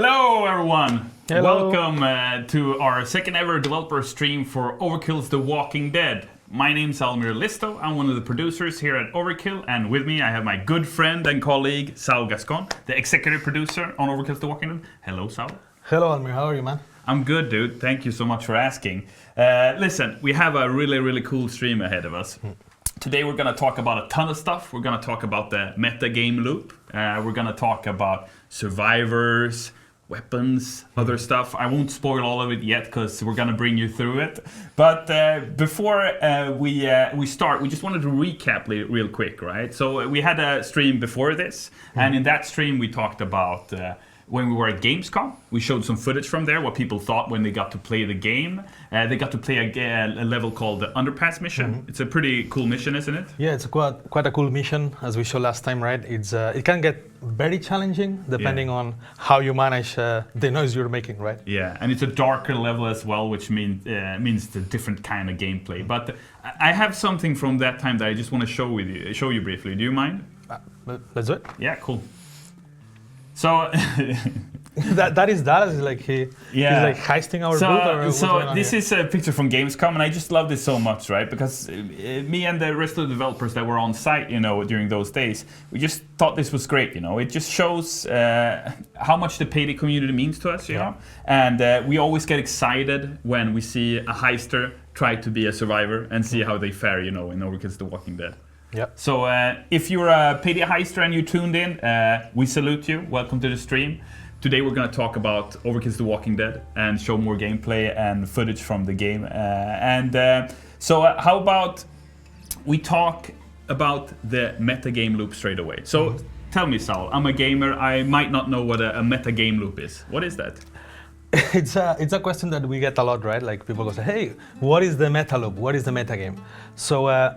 Hello everyone! Hello. Welcome to our second ever developer stream for Overkill's The Walking Dead. My name's Saul Almir. I'm one of the producers here at Overkill, and with me I have my good friend and colleague Saul Gascon, the executive producer on Overkill's The Walking Dead. Hello, Saul. Hello, Almir. How are you, man? I'm good, dude. Thank you so much for asking. Listen, we have a really cool stream ahead of us. Today we're going to talk about a ton of stuff. We're going to talk about the Metagame Loop. We're going to talk about survivors, weapons, other stuff. I won't spoil all of it yet because we're going to bring you through it. But before we start, we just wanted to recap real quick, right? So we had a stream before this, and in that stream we talked about when we were at Gamescom. We showed some footage from there, what people thought when they got to play the game. They got to play a level called the Underpass Mission. It's a pretty cool mission, isn't it? Yeah, it's quite a cool mission, as we showed last time, right? It can get very challenging depending on how you manage the noise you're making, right? Yeah, and it's a darker level as well, which means it's a different kind of gameplay. But I have something from that time that I just want to show you briefly. Do you mind? Let's do it. Yeah, cool. So that is like he's like heisting our booth. So this is a picture from Gamescom, and I just love this so much, right? Because me and the rest of the developers that were on site, during those days, we just thought this was great. It just shows how much the payday community means to us, you know. And we always get excited when we see a heister try to be a survivor and see how they fare, in Overkill's The Walking Dead. Yep. So if you're a payday heister and you tuned in, we salute you. Welcome to the stream. Today we're going to talk about Overkill's The Walking Dead and show more gameplay and footage from the game. So how about we talk about the metagame loop straight away. So tell me, Saul, I'm a gamer. I might not know what a metagame loop is. What is that? It's a question that we get a lot, right? Like people go say, hey, what is the meta loop? What is the metagame? So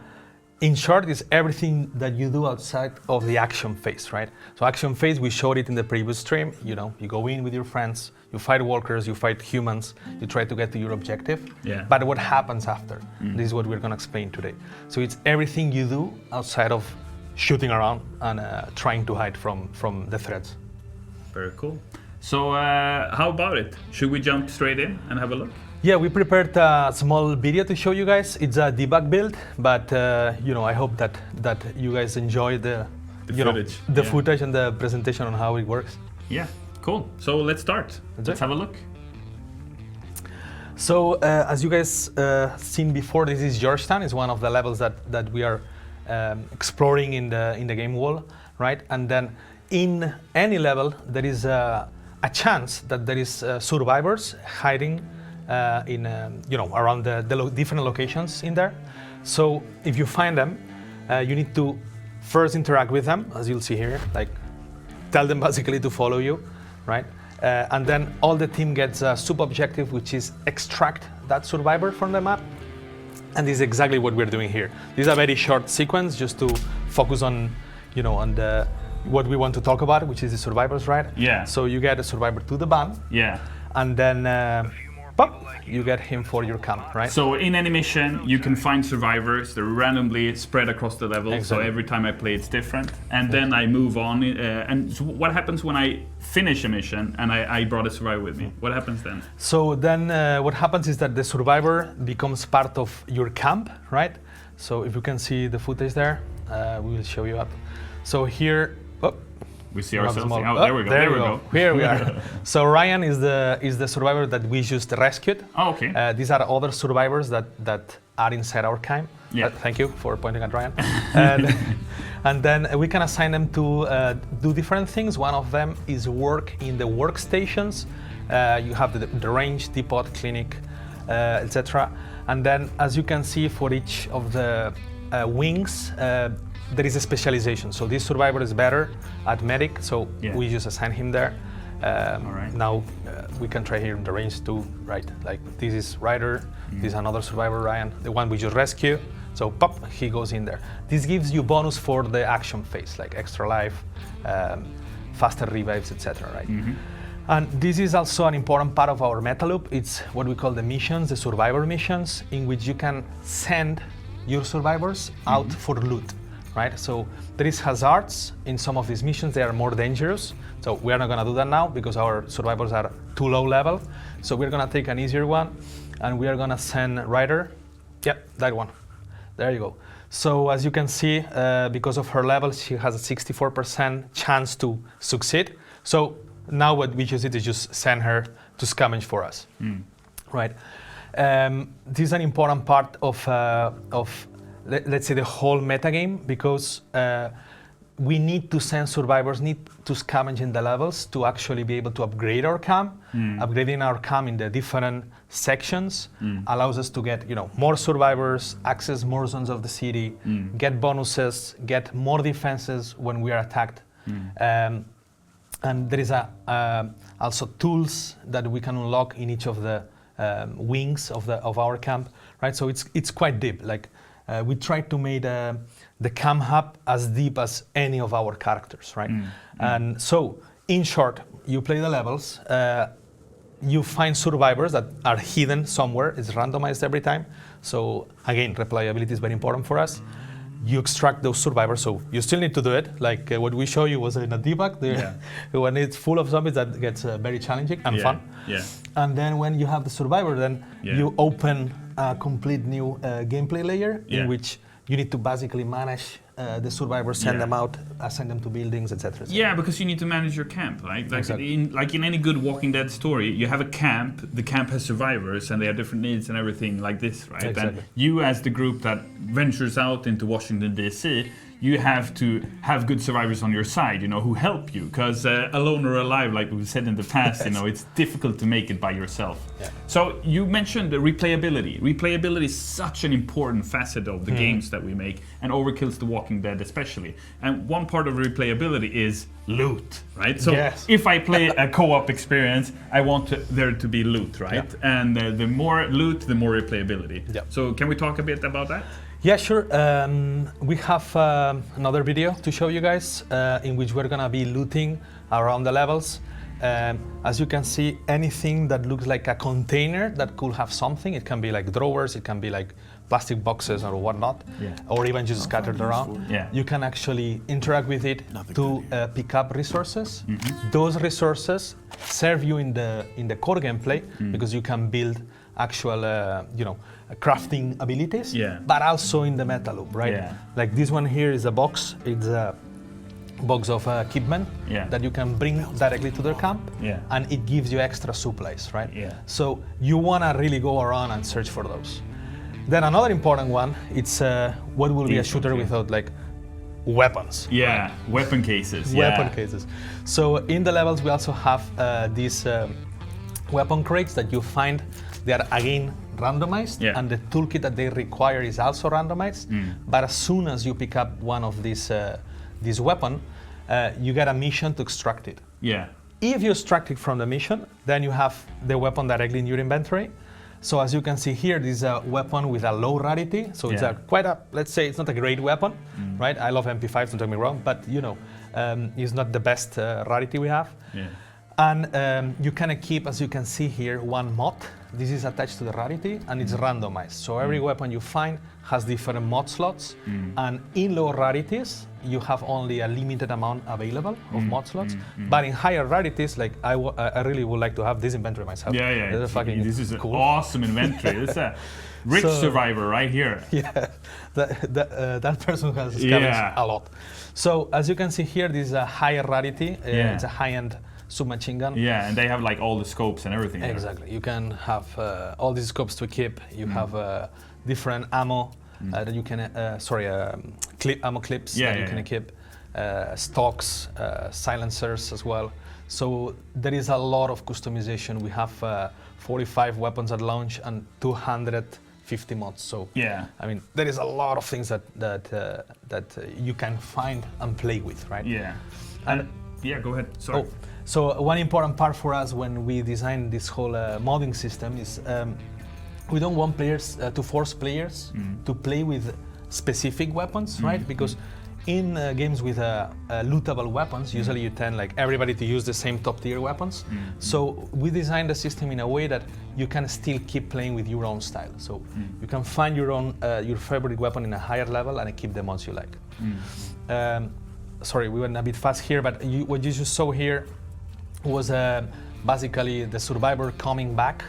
in short, it's everything that you do outside of the action phase, right? So action phase, we showed it in the previous stream. You go in with your friends, you fight walkers, you fight humans, you try to get to your objective. Yeah. But what happens after? This is what we're gonna explain today. So it's everything you do outside of shooting around and trying to hide from the threats. Very cool. So how about it? Should we jump straight in and have a look? Yeah, we prepared a small video to show you guys. It's a debug build, but I hope that you guys enjoy the footage and the presentation on how it works. Yeah, cool. So let's start. Let's have a look. So as you guys seen before, this is Georgetown. It's one of the levels that we are exploring in the game wall, right? And then in any level, there is a chance that there is survivors hiding around the different locations in there. So if you find them, you need to first interact with them, as you'll see here, like tell them basically to follow you, right? And then all the team gets a sub-objective, which is extract that survivor from the map. And this is exactly what we're doing here. This is a very short sequence just to focus on, what we want to talk about, which is the survivors, right? Yeah. So you get a survivor to the van. Yeah. And then pop, you get him for your camp, right? So in any mission, you can find survivors. They're randomly spread across the level. Exactly. So every time I play, it's different. And then I move on. And so what happens when I finish a mission and I brought a survivor with me? What happens then? So then what happens is that the survivor becomes part of your camp, right? So if you can see the footage there, we will show you up. So here, we see ourselves. There we go. Here we are. So Ryan is the survivor that we just rescued. Oh, okay. These are other survivors that are inside our camp. Yeah. Thank you for pointing at Ryan. And then we can assign them to do different things. One of them is work in the workstations. You have the range, depot, clinic, etc. And then, as you can see, for each of the wings, there is a specialization. So this survivor is better at medic, so we just assign him there. All right. Now we can try here in the range too, right? Like this is Ryder, this is another survivor, Ryan, the one we just rescued. So pop, he goes in there. This gives you bonus for the action phase, like extra life, faster revives, etc. Right? And this is also an important part of our meta loop. It's what we call the missions, the survivor missions, in which you can send your survivors out for loot. right? So there is hazards in some of these missions. They are more dangerous. So we are not gonna do that now because our survivors are too low level. So we're gonna take an easier one, and we are gonna send Ryder. Yep, that one. There you go. So as you can see, because of her level, she has a 64% chance to succeed. So now what we just did is just send her to scavenge for us, right? This is an important part of let's say the whole metagame, because we need to send survivors, need to scavenge in the levels to actually be able to upgrade our camp. Upgrading our camp in the different sections allows us to get more survivors, access more zones of the city, get bonuses, get more defenses when we are attacked. And there is also tools that we can unlock in each of the wings of our camp, right? So it's quite deep. Like we try to make the camp hub as deep as any of our characters, right? And so, in short, you play the levels, you find survivors that are hidden somewhere. It's randomized every time. So again, replayability is very important for us. You extract those survivors, so you still need to do it. Like what we show you was in a debug. When it's full of zombies, that gets very challenging and fun. And then when you have the survivor, then you open a complete new gameplay layer in which you need to basically manage the survivors, send them out, assign them to buildings, etc. Yeah, because you need to manage your camp, right? Like, exactly. in any good Walking Dead story, you have a camp, the camp has survivors, and they have different needs and everything like this, right? Exactly. And you, as the group that ventures out into Washington, D.C., you have to have good survivors on your side, who help you. Because alone or alive, like we've said in the past, it's difficult to make it by yourself. Yeah. So you mentioned the replayability. Replayability is such an important facet of the games that we make, and Overkill's The Walking Dead especially. And one part of replayability is loot, right? So if I play a co-op experience, I want there to be loot, right? Yeah. And the more loot, the more replayability. Yeah. So can we talk a bit about that? Yeah, sure. We have another video to show you guys in which we're gonna be looting around the levels. As you can see, anything that looks like a container that could have something, it can be like drawers, it can be like plastic boxes or whatnot, or even just scattered around. Yeah. You can actually interact with it to pick up resources. Those resources serve you in the core gameplay because you can build actual, crafting abilities, but also in the meta loop, right? Yeah. Like this one here is a box. It's a box of equipment that you can bring directly to their camp, and it gives you extra supplies, right? Yeah. So you wanna really go around and search for those. Then another important one, it's what will be a shooter without like weapons? Yeah, right? Weapon cases. Weapon cases. So in the levels we also have these weapon crates that you find. They are again randomized, and the toolkit that they require is also randomized. But as soon as you pick up one of these this weapon, you get a mission to extract it. Yeah. If you extract it from the mission, then you have the weapon directly in your inventory. So as you can see here, this is a weapon with a low rarity. So it's let's say it's not a great weapon, right? I love MP5s, don't get me wrong, but it's not the best rarity we have. Yeah. And you can keep, as you can see here, one mod. This is attached to the rarity, and it's randomized. So every weapon you find has different mod slots, and in low rarities, you have only a limited amount available of mod slots. But in higher rarities, like I really would like to have this inventory myself. This is cool. An awesome inventory. It's a rich survivor right here. Yeah, that person has scavenged a lot. So as you can see here, this is a higher rarity. It's a high-end submachine gun. Yeah, and they have like all the scopes and everything. Exactly. There. You can have all these scopes to equip. You have different ammo that you can, ammo clips that you can equip, stocks, silencers as well. So there is a lot of customization. We have 45 weapons at launch and 250 mods. So I mean, there is a lot of things that you can find and play with, right? Yeah. And go ahead. Sorry. So one important part for us when we design this whole modding system is we don't want players to force players to play with specific weapons, right? Because in games with lootable weapons, usually you tend like everybody to use the same top tier weapons. So we designed the system in a way that you can still keep playing with your own style. So you can find your own your favorite weapon in a higher level and keep the mods you like. Sorry, we went a bit fast here, but what you just saw here was basically the survivor coming back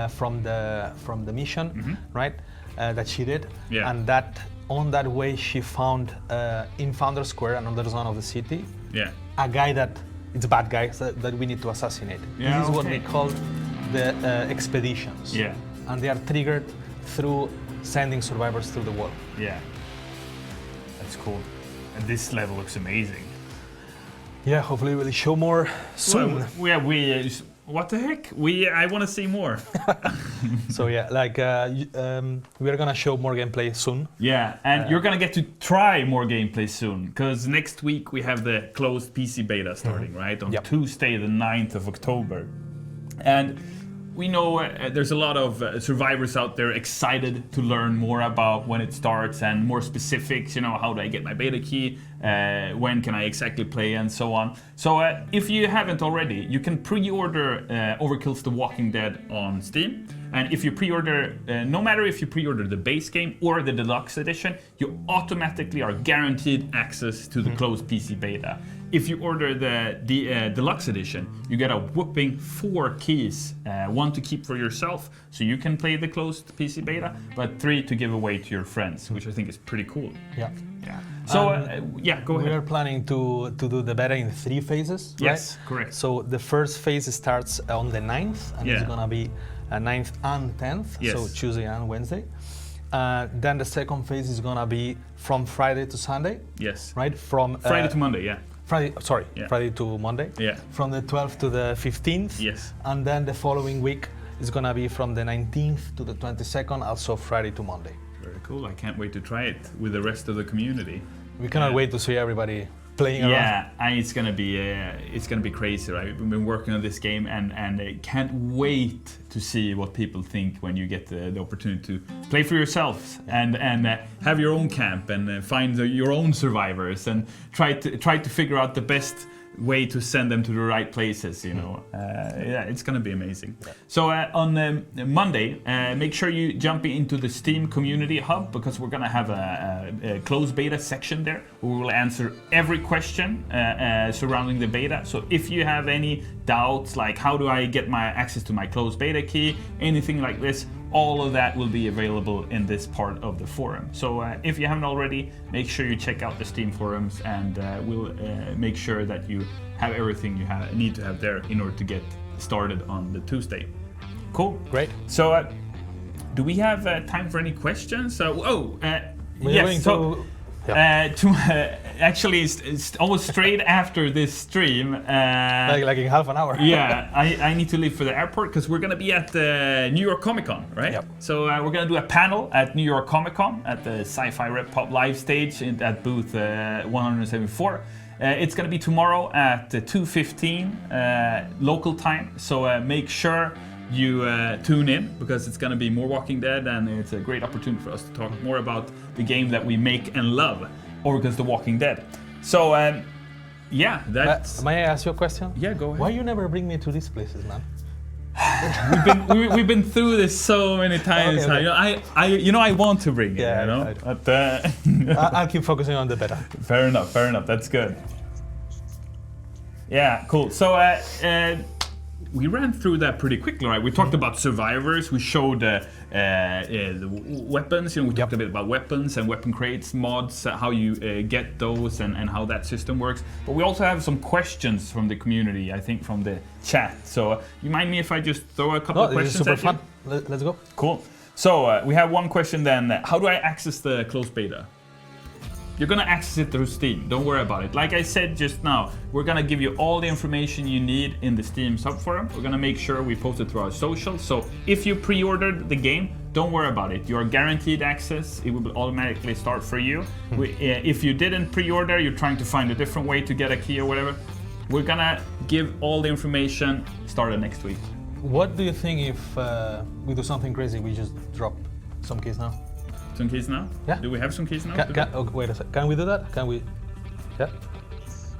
from the mission, right? That she did, and that on that way she found in Founder Square, another zone of the city, a guy it's a bad guy that we need to assassinate. This is what we call the expeditions, and they are triggered through sending survivors through the wall. Yeah, that's cool. And this level looks amazing. Yeah, hopefully we'll show more soon. Well, what the heck? I want to see more. So yeah, like we are gonna show more gameplay soon. Yeah, and you're gonna get to try more gameplay soon, because next week we have the closed PC beta starting, right? On Tuesday, the 9th of October. And we know there's a lot of survivors out there excited to learn more about when it starts and more specifics, how do I get my beta key, when can I exactly play, and so on. So if you haven't already, you can pre-order Overkill's The Walking Dead on Steam. And if you pre-order, no matter if you pre-order the base game or the deluxe edition, you automatically are guaranteed access to the closed PC beta. If you order the deluxe edition, you get a whopping 4 keys, 1 to keep for yourself, so you can play the closed PC beta, but 3 to give away to your friends, which I think is pretty cool. Yeah. So, go ahead. We are planning to do the beta in 3 phases, right? Yes, correct. So the first phase starts on the 9th, and it's gonna be 9th and 10th, so Tuesday and Wednesday. Then the second phase is gonna be from Friday to Sunday. Yes. Right? From Friday to Monday, yeah. Friday to Monday. Yeah. From the 12th to the 15th. Yes. And then the following week is gonna be from the 19th to the 22nd, also Friday to Monday. Very cool. I can't wait to try it with the rest of the community. We cannot wait to see everybody playing around. Yeah, and it's gonna be crazy, right? We've been working on this game, and I can't wait to see what people think when you get the opportunity to play for yourselves and have your own camp and find your own survivors and try to figure out the best way to send them to the right places, it's gonna be amazing. So on Monday, make sure you jump into the Steam Community Hub, because we're gonna have a closed beta section there where we will answer every question surrounding the beta. So if you have any doubts, like how do I get my access to my closed beta key, anything like this, all of that will be available in this part of the forum. So if you haven't already, make sure you check out the Steam forums, and we'll make sure that you have everything you need to have there in order to get started on the Tuesday. Cool. Great. So do we have time for any questions? Yes. Actually, it's almost straight after this stream. Like in half an hour. Yeah, I need to leave for the airport because we're gonna be at the New York Comic Con, right? Yep. So we're gonna do a panel at New York Comic Con at the Sci-Fi Rep Pop live stage at booth 174. It's gonna be tomorrow at 2:15 local time. So make sure you tune in, because it's going to be more Walking Dead, and it's a great opportunity for us to talk more about the game that we make and love, Overkill's The Walking Dead. So, that's... May I ask you a question? Yeah, go ahead. Why you never bring me to these places, man? we've been through this so many times. Okay. I want to bring it, But, I'll keep focusing on the beta. Fair enough. That's good. Yeah, cool. So, we ran through that pretty quickly, right? We talked about survivors. We showed the weapons. We talked a bit about weapons and weapon crates, mods, how you get those, and how that system works. But we also have some questions from the community, I think, from the chat. So you mind me if I just throw a couple of questions at you? Super fun. Let's go. Cool. So we have one question then. How do I access the closed beta? You're gonna access it through Steam, don't worry about it. Like I said just now, we're gonna give you all the information you need in the Steam subforum. We're gonna make sure we post it through our socials. So if you pre-ordered the game, don't worry about it. You are guaranteed access. It will automatically start for you. If you didn't pre-order, you're trying to find a different way to get a key or whatever, we're gonna give all the information started next week. What do you think if we do something crazy, we just drop some keys now? Some keys now? Yeah. Do we have some keys now? Wait a second. Can we do that? Can we Yeah.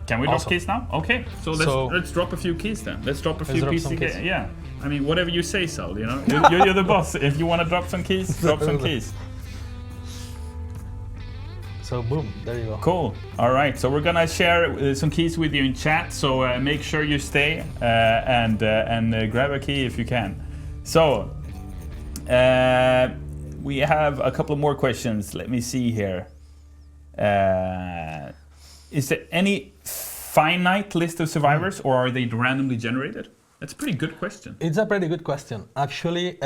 Can we drop Awesome. keys now? Okay, so let's drop a few keys then. Let's drop a few drop keys some again. keys. Yeah, I mean, whatever you say, Saul. You know, you're the boss. If you want to drop some keys, drop some keys. So boom, there you go. Cool. All right, so we're gonna share some keys with you in chat. So make sure you stay and grab a key if you can. So we have a couple more questions. Let me see here. Is there any finite list of survivors, or are they randomly generated? That's a pretty good question. It's a pretty good question. Actually,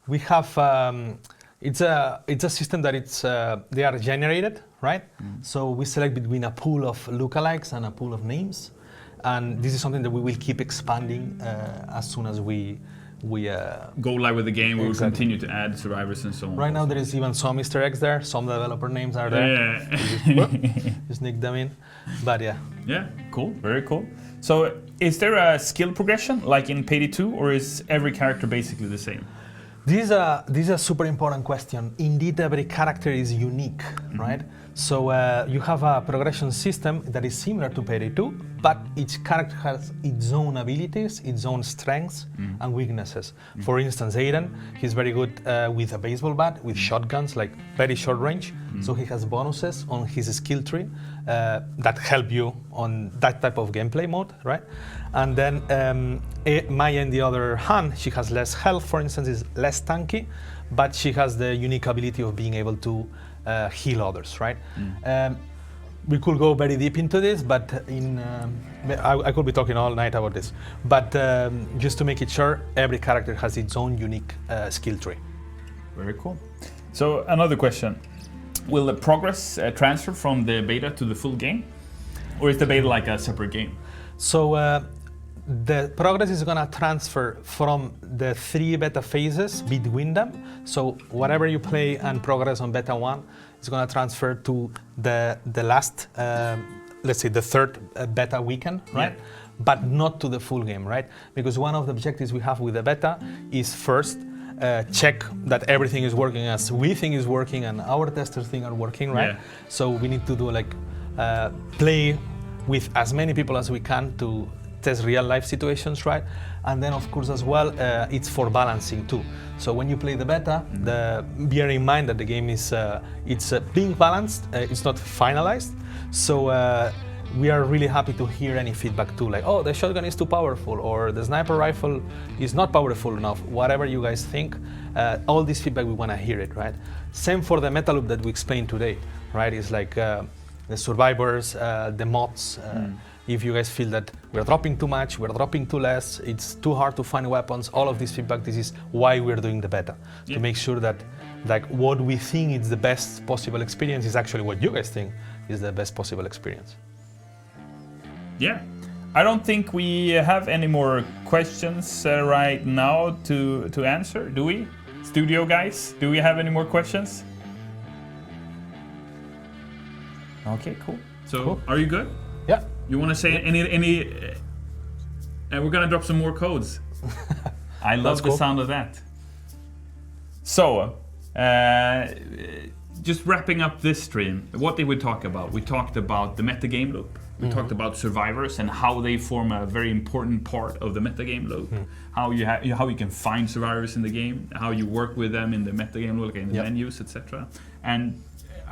we have it's a system that they are generated, right? So we select between a pool of lookalikes and a pool of names, and this is something that we will keep expanding as soon as we go live with the game. We will Exactly. continue to add survivors and so on. Right now there is even some Easter eggs there. Some developer names are there. Yeah. Just nick them in. But yeah. Yeah, cool, very cool. So is there a skill progression like in Payday 2, or is every character basically the same? This is a super important question. Indeed, every character is unique, right? So you have a progression system that is similar to Payday 2, but each character has its own abilities, its own strengths and weaknesses. For instance, Aiden, he's very good with a baseball bat, with shotguns, like very short range. So he has bonuses on his skill tree that help you on that type of gameplay mode, right? And then Maya, on the other hand, she has less health, for instance, is less tanky, but she has the unique ability of being able to heal others, right? We could go very deep into this, but I could be talking all night about this. But just to make it sure, every character has its own unique skill tree. Very cool. So another question. Will the progress transfer from the beta to the full game? Or is the beta like a separate game? So the progress is going to transfer from the 3 beta phases between them. So whatever you play and progress on beta 1 is going to transfer to the last, let's say the 3rd beta weekend, right? Yeah. But not to the full game, right? Because one of the objectives we have with the beta is first check that everything is working as we think is working and our testers think are working, right? Yeah. So we need to do like play with as many people as we can to test real life situations, right? And then of course as well, it's for balancing too. So when you play the beta, bear in mind that the game is it's being balanced, it's not finalized. So we are really happy to hear any feedback too, like, oh, the shotgun is too powerful, or the sniper rifle is not powerful enough, whatever you guys think. All this feedback, we want to hear it, right? Same for the meta loop that we explained today, right? It's like the survivors, the mods. If you guys feel that we're dropping too much, we're dropping too less, it's too hard to find weapons, all of this feedback, this is why we're doing the beta. Yeah. To make sure that like what we think is the best possible experience is actually what you guys think is the best possible experience. Yeah. I don't think we have any more questions right now to answer, do we? Studio guys, do we have any more questions? Okay, cool. So, Cool. Are you good? Yeah. You want to say any we're gonna drop some more codes. I love That's the cool. sound of that. So, just wrapping up this stream, what did we talk about? We talked about the metagame loop. We talked about survivors and how they form a very important part of the metagame loop. How you can find survivors in the game, how you work with them in the metagame loop, in the Yep. menus, etc. And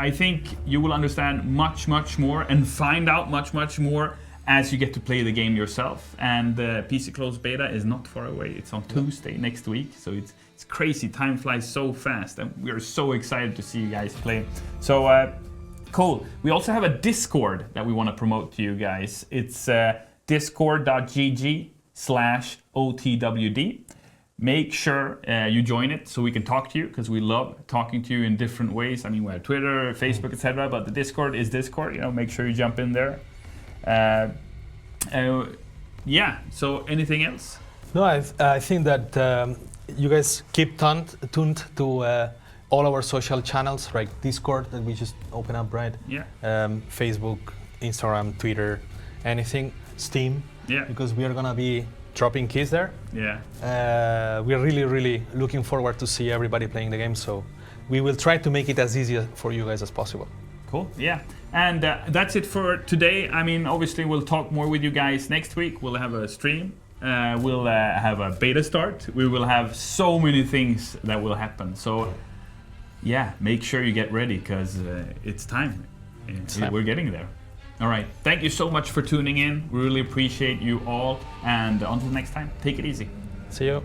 I think you will understand much more and find out much more as you get to play the game yourself. And the PC Closed Beta is not far away. It's on Tuesday next week, so it's crazy. Time flies so fast, and we are so excited to see you guys play. So cool. We also have a Discord that we want to promote to you guys. It's discord.gg/OTWD. Make sure you join it so we can talk to you, because we love talking to you in different ways. I mean, we have Twitter, Facebook, etc., but the Discord is Discord. You know, make sure you jump in there. Yeah. So, anything else? No, I think that you guys keep tuned to all our social channels, like Discord that we just open up, right? Yeah. Facebook, Instagram, Twitter, anything, Steam. Yeah. Because we are gonna be dropping keys there. Yeah. We're really looking forward to see everybody playing the game. So we will try to make it as easy for you guys as possible. Cool. Yeah. And that's it for today. I mean, obviously, we'll talk more with you guys next week. We'll have a stream. We'll have a beta start. We will have so many things that will happen. So, yeah, make sure you get ready because it's time. We're getting there. All right. Thank you so much for tuning in. We really appreciate you all. And until next time, take it easy. See you.